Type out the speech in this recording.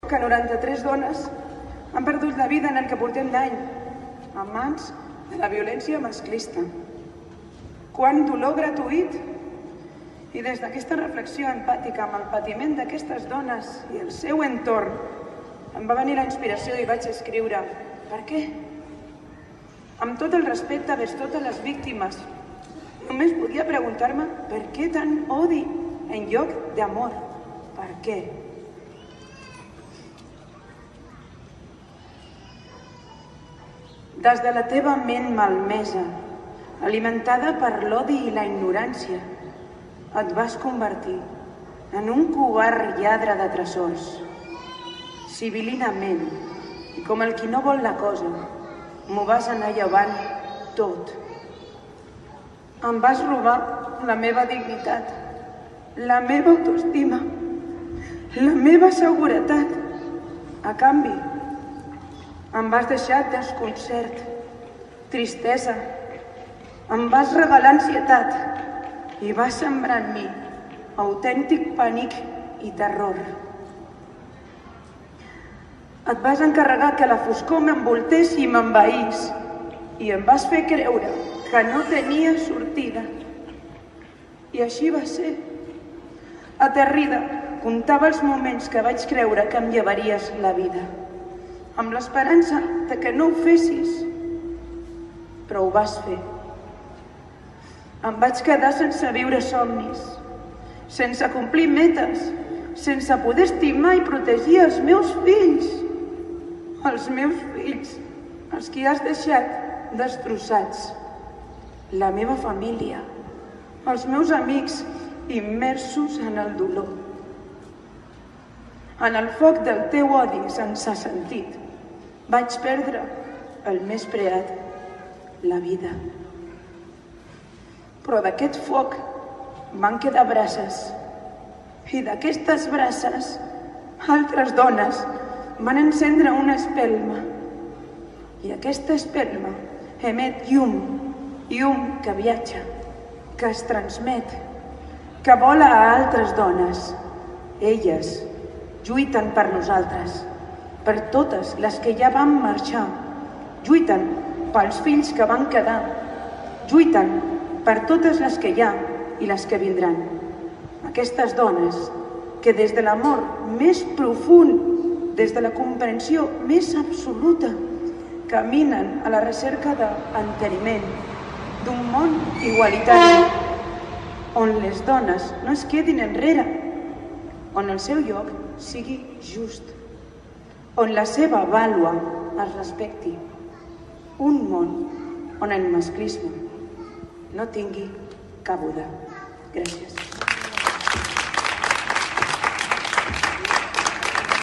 que 93 dones han perdut la vida en el que portem d'any, en mans de la violència masclista. Quant dolor gratuït! I des d'aquesta reflexió empàtica amb el patiment d'aquestes dones i el seu entorn, em va venir la inspiració i vaig escriure «Per què?». Amb tot el respecte vers totes les víctimes, només podia preguntar-me per què tant odi en lloc d'amor? Per què? Des de la teva ment malmesa, alimentada per l'odi i la ignorància, et vas convertir en un covard lladre de tresors. Sibil·linament, i com el qui no vol la cosa, m'ho vas anar llevant tot. Em vas robar la meva dignitat, la meva autoestima, la meva seguretat. A canvi, em vas deixar desconcert, tristesa, em vas regalar ansietat i vas sembrar en mi autèntic pànic i terror. Et vas encarregar que la foscor m'envoltés i m'envaís i em vas fer creure que no tenia sortida. I així va ser. Aterrida, comptava els moments que vaig creure que em llevaries la vida, amb l'esperança de que no ho fessis, però ho vas fer. Em vaig quedar sense viure somnis, sense complir metes, sense poder estimar i protegir els meus fills, els qui has deixat destrossats, la meva família, els meus amics immersos en el dolor. En el foc del teu odi sense sentit, vaig perdre el més preat, la vida. Però d'aquest foc van quedar brases, i d'aquestes brases altres dones van encendre una espelma, i aquesta espelma emet llum que viatja, que es transmet, que vola a altres dones. Elles lluiten per nosaltres, per totes les que ja van marxar, lluiten pels fills que van quedar, lluiten per totes les que hi ha i les que vindran. Aquestes dones que des de l'amor més profund, des de la comprensió més absoluta, caminen a la recerca d'enteniment, d'un món igualitari, on les dones no es quedin enrere, on el seu lloc sigui just, on la seva vàlua es respecti, un món on el masclisme no tingui cabuda. Gràcies.